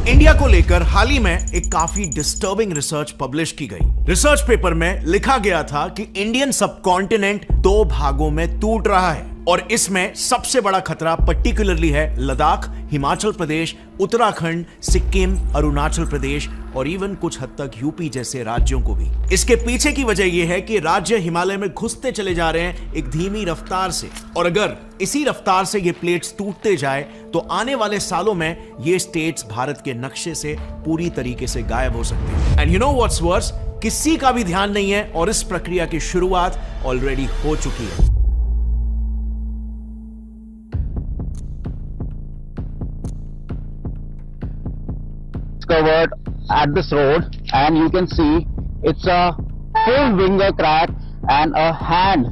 India को लेकर हाल ही में एक काफी डिस्टर्बिंग रिसर्च पब्लिश की गई। रिसर्च पेपर में लिखा गया था कि इंडियन सबकॉन्टिनेंट दो भागों में टूट रहा है और इसमें सबसे बड़ा खतरा पर्टिकुलरली है लद्दाख, हिमाचल प्रदेश, उत्तराखंड, सिक्किम, अरुणाचल प्रदेश और इवन कुछ हद तक यूपी जैसे राज्यों को भी। इसके पीछे की वजह यह है कि राज्य हिमालय में घुसते चले जा रहे हैं एक धीमी रफ्तार से, और अगर इसी रफ्तार से ये प्लेट्स टूटते जाए तो आने वाले सालों में ये स्टेट्स भारत के नक्शे से पूरी तरीके से गायब हो सकते हैं। And you know what's worse, किसी का भी ध्यान नहीं है और इस प्रक्रिया की शुरुआत ऑलरेडी हो चुकी है। Covered at this road, and you can see it's a full winger crack and a hand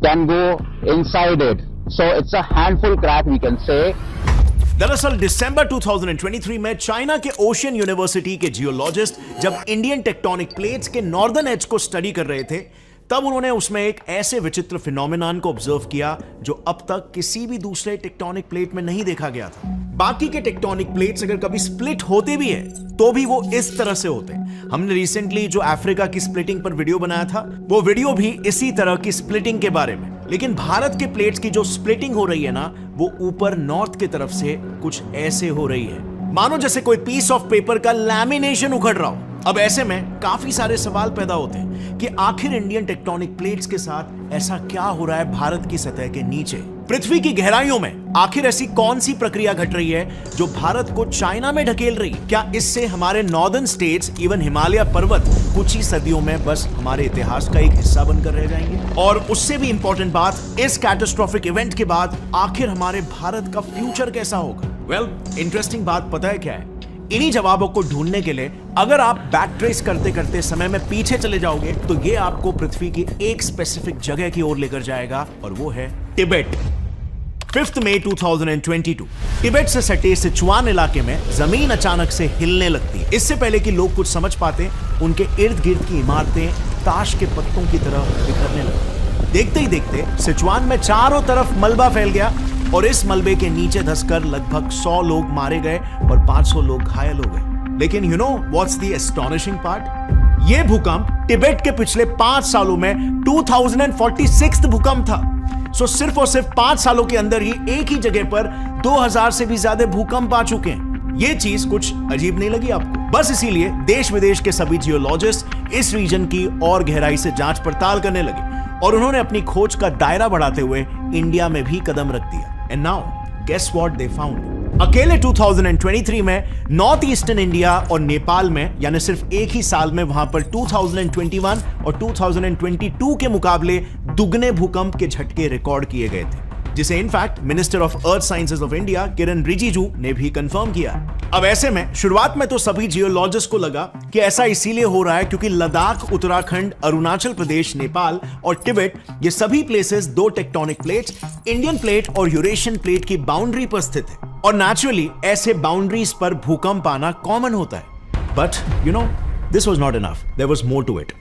can go inside it, so it's a handful crack we can say. दरअसल दिसंबर 2023 में चाइना के ओशियन यूनिवर्सिटी के geologist जब Indian tectonic plates के northern as को study कर रहे थे, तब उन्होंने उसमें एक ऐसे विचित्र फिनोमेनन को ऑब्जर्व किया जो अब तक किसी भी दूसरे टेक्टोनिक प्लेट में नहीं देखा गया था। बाकी के टेक्टोनिक प्लेट्स अगर कभी स्प्लिट होते भी हैं तो भी वो इस तरह से होते हैं। हमने रिसेंटली जो अफ्रीका की स्प्लिटिंग पर वीडियो बनाया था, वो वीडियो भी इसी तरह की स्प्लिटिंग के बारे में। लेकिन भारत के प्लेट्स की जो स्प्लिटिंग हो रही है ना, वो ऊपर नॉर्थ की तरफ से कुछ ऐसे हो रही है, मानो जैसे कोई पीस ऑफ पेपर का लैमिनेशन उखड़ रहा हो। अब ऐसे में काफी सारे सवाल पैदा होते हैं कि आखिर इंडियन टेक्टोनिक प्लेट्स के साथ ऐसा क्या हो रहा है भारत की सतह के नीचे, पृथ्वी की गहराइयों में। आखिर ऐसी कौन सी प्रक्रिया घट रही है जो भारत को चाइना में ढकेल रही है? क्या इससे हमारे नॉर्दर्न स्टेट्स, इवन हिमालय पर्वत कुछ ही सदियों में बस हमारे इतिहास का एक हिस्सा बनकर रह जाएंगे? और उससे भी इंपॉर्टेंट बात, इस कैटास्ट्रोफिक इवेंट के बाद आखिर हमारे भारत का फ्यूचर कैसा होगा? वेल, इंटरेस्टिंग बात पता है क्या है? इन्हीं जवाबों को ढूंढने के लिए अगर आप बैक ट्रेस करते करते समय में पीछे चले जाओगे तो ये आपको पृथ्वी की एक स्पेसिफिक जगह की ओर लेकर जाएगा, और वो है तिब्बत। 5 मई 2022 तिब्बत से सटे सिचुआन इलाके में जमीन अचानक से हिलने लगती है। इससे पहले कि लोग कुछ समझ पाते, उनके इर्द गिर्द की इमारतें ताश के पत्तों की तरह बिखरने लगती। देखते ही देखते सिचुआन में चारों तरफ मलबा फैल गया और इस मलबे के नीचे धंसकर लगभग 100 लोग मारे गए और 500 लोग घायल हो गए। लेकिन you know what's the astonishing part? ये भूकंप तिब्बत के पिछले 5 सालों में 2046 भूकंप था। सो सिर्फ और सिर्फ 5 सालों के अंदर ही एक ही जगह पर 2000 से भी ज्यादा भूकंप आ चुके हैं। ये चीज कुछ अजीब नहीं लगी आपको? बस इसीलिए देश विदेश के सभी जियोलॉजिस्ट इस रीजन की और गहराई से जांच पड़ताल करने लगे और उन्होंने अपनी खोज का दायरा बढ़ाते हुए इंडिया में भी कदम रख दिया। And now, guess what they found? अकेले 2023 में नॉर्थ ईस्टर्न इंडिया और नेपाल में, यानी सिर्फ एक ही साल में वहां पर 2021 और 2022 के मुकाबले दुगने भूकंप के झटके रिकॉर्ड किए गए थे, जिसे in fact minister of earth sciences of India Kiren Rijiju ने भी कंफर्म किया। अब ऐसे में शुरुआत में तो सभी जियोलॉजिस्ट को लगा कि ऐसा इसीलिए हो रहा है क्योंकि लद्दाख, उत्तराखंड, अरुणाचल प्रदेश, नेपाल और तिब्बत, ये सभी प्लेसेस दो टेक्टोनिक प्लेट्स, इंडियन प्लेट और यूरेशियन प्लेट की बाउंड्री पर स्थित है और नेचुरली ऐसे बाउंड्रीज पर भूकंप आना कॉमन होता है। But you know, this was not enough, there was more to it.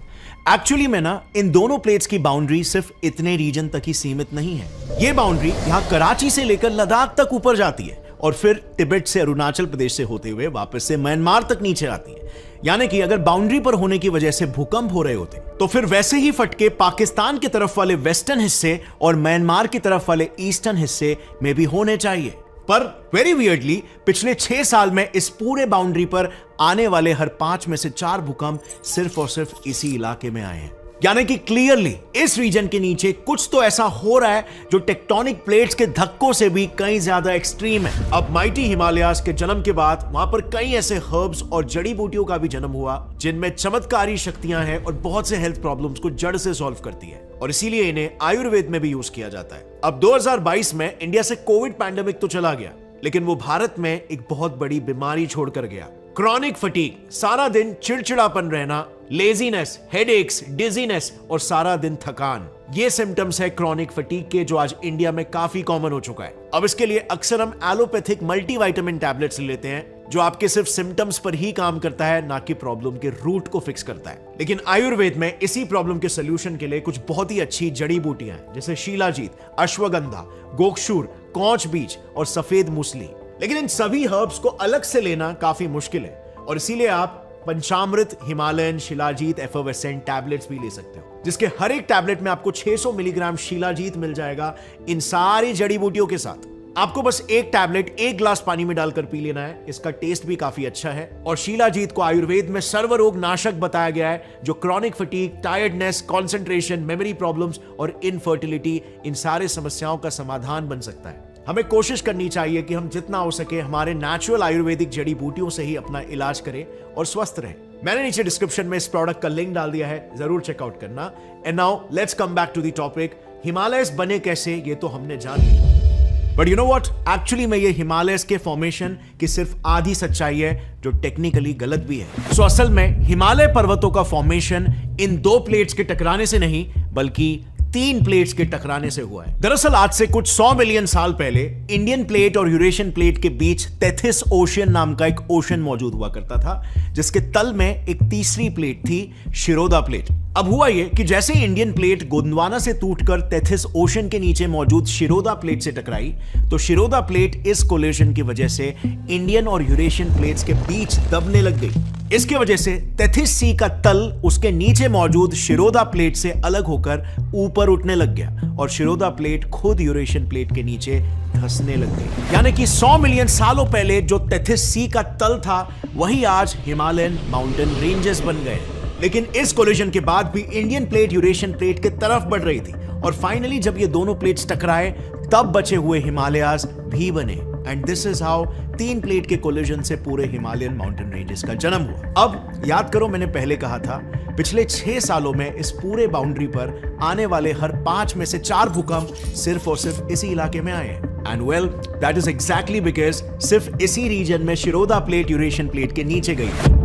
Actually में ना, इन दोनों प्लेट्स की बाउंड्री सिर्फ इतने रीजन तक ही सीमित नहीं है। ये बाउंड्री यहां कराची से लेकर लद्दाख तक ऊपर जाती है और फिर तिब्बत से अरुणाचल प्रदेश से होते हुए वापस से म्यांमार तक नीचे आती है। यानी कि अगर बाउंड्री पर होने की वजह से भूकंप हो रहे होते तो फिर वैसे ही फटके पाकिस्तान की तरफ वाले वेस्टर्न हिस्से और म्यांमार की तरफ वाले ईस्टर्न हिस्से में भी होने चाहिए। पर वेरी वियर्डली पिछले 6 साल में इस पूरे बाउंड्री पर आने वाले हर 5 में से 4 भूकंप सिर्फ और सिर्फ इसी इलाके में आए हैं। यानी कि क्लियरली इस रीजन के नीचे कुछ तो ऐसा हो रहा है जो टेक्टोनिक प्लेट्स के धक्कों से भी कहीं ज्यादा एक्सट्रीम है। अब माइटी हिमालयाज के जन्म के बाद वहां पर कई ऐसे हर्ब्स और जड़ी बूटियों का भी जन्म हुआ जिनमें चमत्कारी शक्तियां हैं और बहुत से हेल्थ प्रॉब्लम्स को जड़ से सॉल्व करती है, और इसीलिए इन्हें आयुर्वेद में भी यूज किया जाता है। अब 2022 में इंडिया से कोविड पैंडेमिक तो चला गया, लेकिन वो भारत में एक बहुत बड़ी बीमारी छोड़कर गया, क्रॉनिक फटीग। सारा दिन चिड़चिड़ापन रहना, लेजीनेस, हेडेक्स, डिजीनेस और सारा दिन थकान, ये सिम्टम्स है क्रॉनिक फटीग के, जो आज इंडिया में काफी कॉमन हो चुका है। अब इसके लिए अक्सर हम एलोपैथिक मल्टीविटामिन टैबलेट्स लेते हैं जो आपके सिर्फ सिम्टम्स पर ही काम करता है, ना कि प्रॉब्लम के रूट को फिक्स करता है। लेकिन आयुर्वेद में इसी प्रॉब्लम के सोल्यूशन के लिए कुछ बहुत ही अच्छी जड़ी बूटियां हैं, जैसे शीलाजीत, अश्वगंधा, गोक्षूर, कौच बीज और सफेद मूसली। लेकिन इन सभी हर्ब्स को अलग से लेना काफी मुश्किल है और इसीलिए आप पंचामृत, हिमालयन, शिलाजीत, एफर्वेसेंट टैबलेट्स भी ले सकते हो, जिसके हर एक टैबलेट में आपको 600 मिलीग्राम शिलाजीत मिल जाएगा इन सारी जड़ी बूटियों के साथ। आपको बस एक टैबलेट 1 ग्लास पानी में डालकर पी लेना है। इसका टेस्ट भी काफी अच्छा है और शिलाजीत को आयुर्वेद में सर्वरोग नाशक बताया गया है, जो chronic fatigue, tiredness, concentration, memory problems और इनफर्टिलिटी, इन सारे समस्याओं का समाधान बन सकता है। हमें कोशिश करनी चाहिए कि हम जितना हो सके हमारे नेचुरल आयुर्वेदिक जड़ी बूटियों से ही अपना इलाज करें और स्वस्थ रहें। मैंने नीचे डिस्क्रिप्शन में इस प्रोडक्ट का लिंक डाल दिया है, जरूर चेकआउट करना। And now let's come back to the topic. Himalayas बने कैसे, ये तो हमने जान लिया, but you know what, actually में ये हिमालयस के फॉर्मेशन की सिर्फ आधी सच्चाई है, जो टेक्निकली गलत भी है। सो असल में हिमालय पर्वतों का फॉर्मेशन इन 2 प्लेट्स के टकराने से नहीं, बल्कि 3 प्लेट्स के टकराने से हुआ है। दरअसल आज से कुछ 100 मिलियन साल पहले इंडियन प्लेट और यूरेशियन प्लेट के बीच टेथिस ओशियन नाम का एक ओशन मौजूद हुआ करता था, जिसके तल में एक तीसरी प्लेट थी, शिरोदा प्लेट। अब हुआ यह कि जैसे इंडियन प्लेट गोंडवाना से टूटकर टेथिस ओशन के नीचे मौजूद शिरोदा प्लेट से टकराई, तो शिरोदा प्लेट इस कोलिजन की वजह से इंडियन और यूरेशियन प्लेट्स के बीच दबने लग गई। इसके वजह से टेथिस सी का तल उसके नीचे मौजूद शिरोदा प्लेट से अलग होकर ऊपर उठने लग गया और शिरोदा प्लेट खुद यूरेशियन प्लेट के नीचे धंसने लग गई। यानी कि 100 मिलियन सालों पहले जो टेथिस सी का तल था, वही आज हिमालयन माउंटेन रेंजेस बन गए। लेकिन इस कोलिजन के बाद भी इंडियन प्लेट यूरेशियन प्लेट के तरफ बढ़ रही थी और फाइनली जब ये दोनों प्लेट्स टकराए, तब बचे हुए हिमालयाज भी बने। And this is how 3 plate के कोलिजन से पूरे हिमालयन माउंटेन रेंजेस का जन्म हुआ। अब याद करो, मैंने पहले कहा था पिछले 6 सालों में इस पूरे बाउंड्री पर आने वाले हर 5 में से 4 भूकंप सिर्फ और सिर्फ इसी इलाके में आए हैं। And well, that is exactly because सिर्फ इसी रीजन में शिरोदा प्लेट यूरेशियन प्लेट के नीचे गई।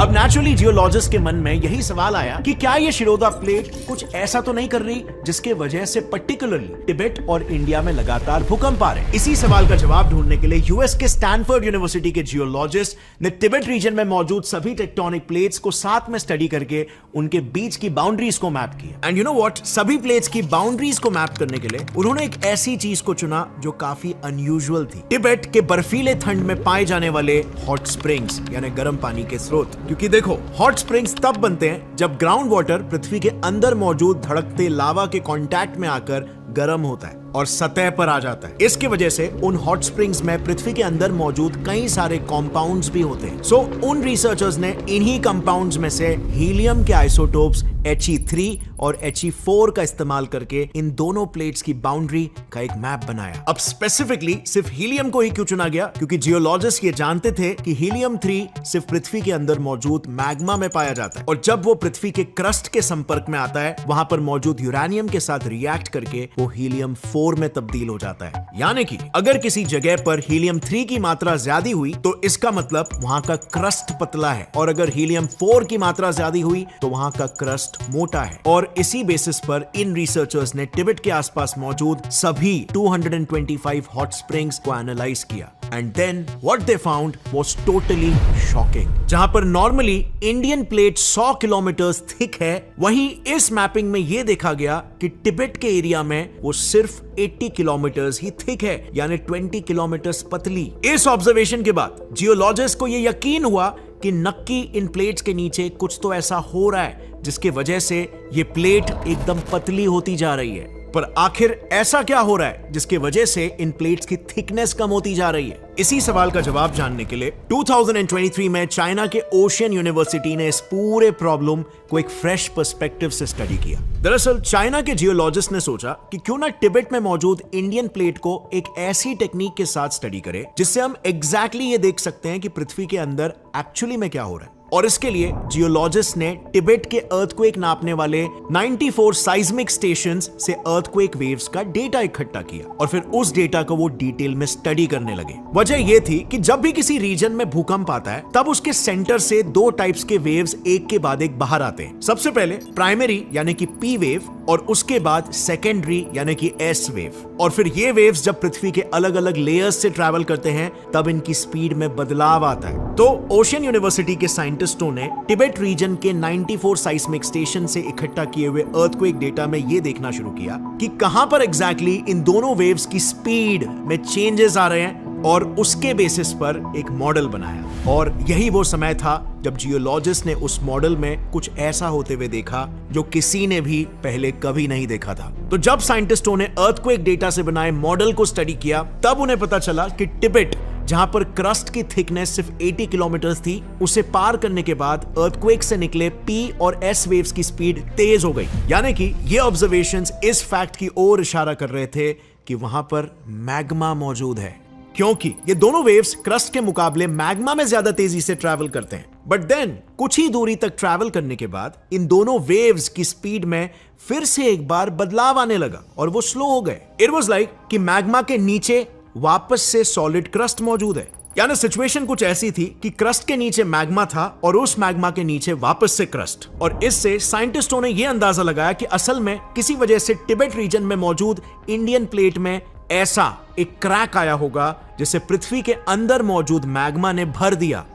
अब नेचुरली जियोलॉजिस्ट के मन में यही सवाल आया कि क्या ये शिरोदा प्लेट कुछ ऐसा तो नहीं कर रही जिसके वजह से पर्टिकुलरली तिब्बत और इंडिया में लगातार भूकंप आ रहे। इसी सवाल का जवाब ढूंढने के लिए यूएस के स्टैनफोर्ड यूनिवर्सिटी के जियोलॉजिस्ट ने तिब्बत रीजन में मौजूद सभी टेक्टोनिक प्लेट्स को साथ में स्टडी करके उनके बीच की बाउंड्रीज को मैप किया। एंड यू नो व्हाट, सभी प्लेट्स की बाउंड्रीज को मैप करने के लिए उन्होंने एक ऐसी चीज को चुना जो काफी अनयूजुअल थी, तिब्बत के बर्फीले ठंड में पाए जाने वाले हॉट स्प्रिंग्स, यानी गर्म पानी के स्रोत। क्योंकि देखो, हॉट स्प्रिंग्स तब बनते हैं जब ग्राउंड वाटर पृथ्वी के अंदर मौजूद धड़कते लावा के कांटेक्ट में आकर गर्म होता है और सतह पर आ जाता है। इसकी वजह से उन हॉट स्प्रिंग्स में पृथ्वी के अंदर मौजूद कई सारे कंपाउंड्स भी होते हैं। सो उन रिसर्चर्स ने इन्हीं कंपाउंड्स में से हीलियम के आइसोटोप्स He3 और He4 का इस्तेमाल करके इन दोनों प्लेट्स की बाउंड्री का एक मैप बनाया। अब स्पेसिफिकली सिर्फ हीलियम को ही क्यों चुना गया? क्योंकि जियोलॉजिस्ट ये जानते थे कि हीलियम 3 सिर्फ पृथ्वी के अंदर मौजूद मैग्मा में पाया जाता है और जब वो पृथ्वी के क्रस्ट के संपर्क में आता है, वहां पर मौजूद यूरेनियम के साथ रिएक्ट करके वो हीलियम 4 में तब्दील हो जाता है। यानी कि अगर किसी जगह पर हीलियम 3 की मात्रा ज्यादा हुई तो इसका मतलब वहां का क्रस्ट पतला है, और अगर हीलियम 4 की मात्रा ज्यादा हुई तो वहां का क्रस्ट मोटा है। और इसी बेसिस पर इन रिसर्चर्स ने तिब्बत के आसपास मौजूद सभी 225 हॉट स्प्रिंग्स को एनालाइज किया। And then what they found was totally shocking. जहां पर normally Indian plate 100 kilometre thick है, वहीं इस मैपिंग में यह देखा गया कि तिब्बत के एरिया में वो सिर्फ 80 किलोमीटर ही थिक है, यानी 20 किलोमीटर पतली। इस ऑब्जर्वेशन के बाद जियोलॉजिस्ट को यह यकीन हुआ कि नक्की इन प्लेट्स के नीचे कुछ तो ऐसा हो रहा है जिसकी वजह से ये प्लेट एकदम पतली होती जा रही है। पर आखिर ऐसा क्या हो रहा है जिसकी वजह से इन प्लेट्स की थिकनेस कम होती जा रही है? इसी सवाल का जवाब जानने के लिए 2023 में चाइना के ओशियन यूनिवर्सिटी ने इस पूरे प्रॉब्लम को एक फ्रेश पर्सपेक्टिव से स्टडी किया। दरअसल चाइना के जियोलॉजिस्ट ने सोचा कि क्यों ना तिब्बत में मौजूद इंडियन प्लेट को एक ऐसी टेक्निक के साथ स्टडी करें जिससे हम एग्जैक्टली ये देख सकते हैं कि पृथ्वी के अंदर एक्चुअली में क्या हो रहा है। और इसके लिए जियोलॉजिस्ट ने तिब्बत के अर्थक्वेक नापने वाले 94 साइज्मिक स्टेशंस से अर्थक्वेक वेव्स का डेटा इकट्ठा किया और फिर उस डेटा को वो डिटेल में स्टडी करने लगे। वजह यह थी कि जब भी किसी रीजन में भूकंप आता है, तब उसके सेंटर से 2 टाइप्स के वेव्स एक के बाद एक बाहर आते हैं। सबसे पहले प्राइमरी यानी कि पी वेव, और उसके बाद सेकेंडरी यानी कि एस वेव। और फिर ये वेव्स जब पृथ्वी के अलग अलग लेयर्स से ट्रैवल करते हैं, तब इनकी स्पीड में बदलाव आता है। तो ओशियन यूनिवर्सिटी के साइंटिस्टों ने तिब्बत रीजन के 94 साइस्मिक स्टेशन से इकट्ठा किए हुए अर्थक्वेक डेटा में यह देखना शुरू किया कि कहां पर एग्जैक्टली इन दोनों वेव्स की स्पीड में चेंजेस आ रहे हैं और उसके बेसिस पर एक मॉडल बनाया। और यही वो समय था जब जियोलॉजिस्ट ने उस मॉडल में कुछ ऐसा होते हुए देखा जो किसी ने भी पहले कभी नहीं देखा था। तो जब साइंटिस्टों ने अर्थक्वेक डेटा से बनाए मॉडल को स्टडी किया, तब उन्हें पता चला कि तिब्बत, जहां पर क्रस्ट की थिकनेस सिर्फ 80 किलोमीटर थी, उसे पार करने के बाद अर्थक्वेक से निकले P और S वेव्स की स्पीड तेज हो गई। यानी कि ये ऑब्जर्वेशंस इस फैक्ट की ओर इशारा कर रहे थे कि वहां पर मैग्मा मौजूद है, क्योंकि ये दोनों वेव्स क्रस्ट के मुकाबले मैग्मा में ज्यादा तेजी से ट्रैवल करते हैं। बट देन कुछ ही दूरी तक ट्रैवल करने के बाद इन दोनों वेव्स की स्पीड में फिर से एक बार बदलाव आने लगा और वो स्लो हो गए। इट वाज लाइक कि मैग्मा के नीचे वापस से सॉलिड क्रस्ट मौजूद है। यानी सिचुएशन कुछ ऐसी थी कि क्रस्ट के नीचे मैग्मा था और उस मैग्मा के नीचे वापस से क्रस्ट। और इससे साइंटिस्टों ने यह अंदाजा लगाया कि असल में किसी वजह से तिब्बत रीजन में मौजूद इंडियन प्लेट में ऐसा एक क्रैक आया होगा जिसे पृथ्वी के अंदर मौजूद मैग्मा ने भर दिया।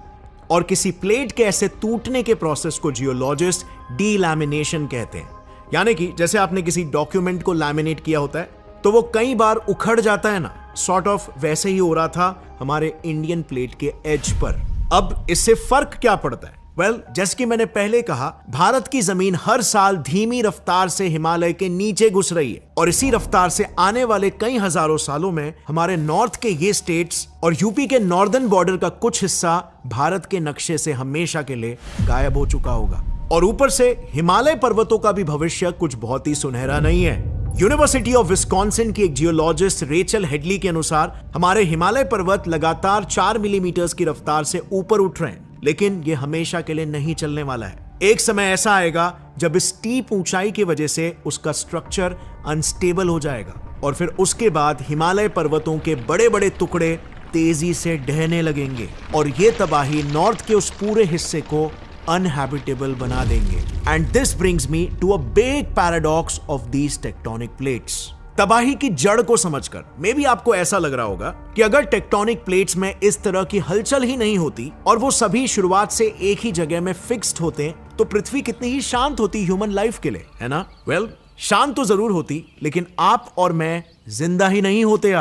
और किसी प्लेट के ऐसे टूटने के प्रोसेस को जियोलॉजिस्ट डीलैमिनेशन कहते हैं। यानी कि जैसे आपने किसी डॉक्यूमेंट को लैमिनेट किया होता है तो वो कई बार उखड़ जाता है ना, सॉर्ट ऑफ वैसे ही हो रहा था हमारे इंडियन प्लेट के एज पर। अब इससे फर्क क्या पड़ता है? वेल, जैसे कि मैंने पहले कहा, भारत की जमीन हर साल धीमी रफ्तार से हिमालय के नीचे घुस रही है और इसी रफ्तार से आने वाले कई हजारों सालों में हमारे नॉर्थ के ये स्टेट्स और यूपी के नॉर्दर्न बॉर्डर का कुछ हिस्सा भारत के नक्शे से हमेशा के लिए गायब हो चुका होगा। और ऊपर से हिमालय पर्वतों का भी भविष्य कुछ बहुत ही सुनहरा नहीं है। यूनिवर्सिटी ऑफ विस्कॉन्सिन की एक जियोलॉजिस्ट रेचल हेडली के अनुसार हमारे हिमालय पर्वत लगातार 4 मिलीमीटर की रफ्तार से ऊपर उठ रहे हैं, लेकिन यह हमेशा के लिए नहीं चलने वाला है। एक समय ऐसा आएगा जब इस स्टीप ऊंचाई की वजह से उसका स्ट्रक्चर अनस्टेबल हो जाएगा और फिर उसके बाद हिमालय पर्वतों के बड़े बड़े टुकड़े तेजी से ढहने लगेंगे और यह तबाही नॉर्थ के उस पूरे हिस्से को uninhabitable बना देंगे। And this brings me to a big paradox of these tectonic plates. तबाही की जड़ को समझकर मे भी आपको ऐसा लग रहा होगा कि अगर टेक्टोनिक प्लेट्स में इस तरह की हलचल ही नहीं होती और वो सभी शुरुआत से एक ही जगह में फिक्स्ड होते तो पृथ्वी कितनी ही शांत होती ह्यूमन लाइफ के लिए, है ना? वेल, शांत तो जरूर होती, लेकिन आप और मैं जिंदा ही नहीं होते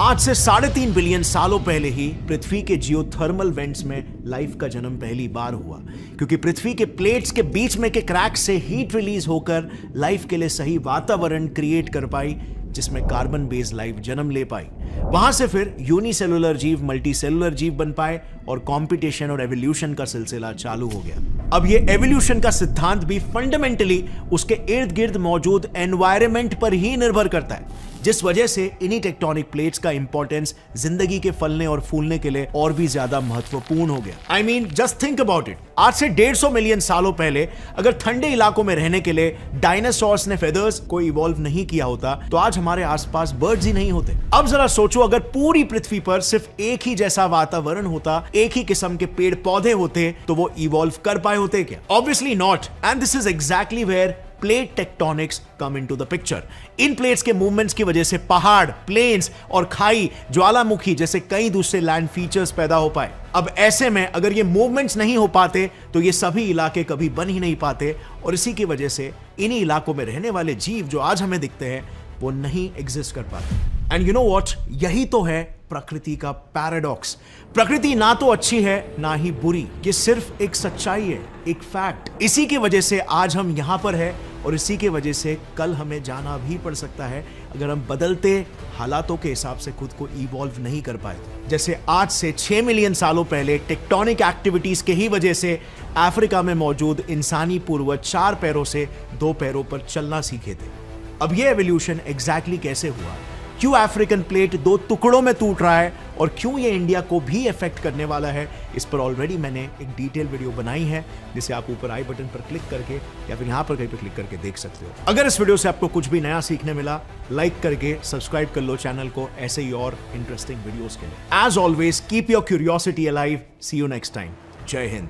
आज से 3.5 बिलियन सालों पहले ही पृथ्वी के जियोथर्मल वेंट्स में लाइफ का जन्म पहली बार हुआ, क्योंकि पृथ्वी के प्लेट्स के बीच में के क्रैक से हीट रिलीज होकर लाइफ के लिए सही वातावरण क्रिएट कर पाई, जिसमें कार्बन बेस्ड लाइफ जन्म ले पाई। वहां से फिर यूनिसेलुलर जीव मल्टीसेलुलर जीव बन पाए और कंपटीशन और एवोल्यूशन का सिलसिला चालू हो गया। अब ये एवोल्यूशन का सिद्धांत भी फंडामेंटली उसके इर्द गिर्द मौजूद एनवायरनमेंट पर ही निर्भर करता है, जिस वजह से इन्हीं टेक्टोनिक प्लेट्स का इंपॉर्टेंस जिंदगी के फलने और फूलने के लिए और भी ज्यादा महत्वपूर्ण हो गया। I mean, just think about it. आज से 150 मिलियन सालों पहले अगर ठंडे इलाकों में रहने के लिए डायनासोर्स ने फेदर्स को इवॉल्व नहीं किया होता तो आज हमारे आसपास बर्ड्स ही नहीं होते। अब जरा सोचो, अगर पूरी पृथ्वी पर सिर्फ एक ही जैसा वातावरण होता, एक ही किस्म के पेड़ पौधे होते, तो वो इवॉल्व कर पाए होते क्या? Obviously not. And this is exactly where plate tectonics come into the picture. इन प्लेट्स के मूवमेंट्स की वजह से पहाड़, प्लेन्स और खाई, ज्वालामुखी जैसे कई दूसरे लैंड फीचर्स पैदा हो पाए। अब ऐसे में अगर ये मूवमेंट्स नहीं हो पाते तो ये सभी इलाके कभी बन ही नहीं पाते और इसी की वजह से इन्हीं इलाकों में रहने वाले जीव जो आज हमें दिखते हैं वो नहीं एग्जिस्ट कर पाते। एंड यू नो व्हाट, यही तो है प्रकृति का पैराडॉक्स। प्रकृति ना तो अच्छी है ना ही बुरी, ये सिर्फ एक सच्चाई है, एक फैक्ट। इसी की वजह से आज हम यहां पर है और इसी की वजह से कल हमें जाना भी पड़ सकता है अगर हम बदलते हालातों के हिसाब से खुद को इवॉल्व नहीं कर पाए। जैसे आज से 6 मिलियन सालों पहले टेक्टोनिक एक्टिविटीज के ही वजह से अफ्रीका में मौजूद इंसानी पूर्वज 4 पैरों से 2 पैरों पर चलना सीखे थे। अब यह एवोल्यूशन एग्जैक्टली कैसे हुआ, क्यों अफ्रीकन प्लेट 2 टुकड़ों में टूट रहा है और क्यों ये इंडिया को भी इफेक्ट करने वाला है, इस पर ऑलरेडी मैंने एक डिटेल वीडियो बनाई है, जिसे आप ऊपर आई बटन पर क्लिक करके या फिर यहां पर कहीं पर क्लिक करके देख सकते हो। अगर इस वीडियो से आपको कुछ भी नया सीखने मिला, लाइक करके सब्सक्राइब कर लो चैनल को ऐसे ही और इंटरेस्टिंग वीडियोस के लिए। As always keep your curiosity alive. See you next time. जय हिंद।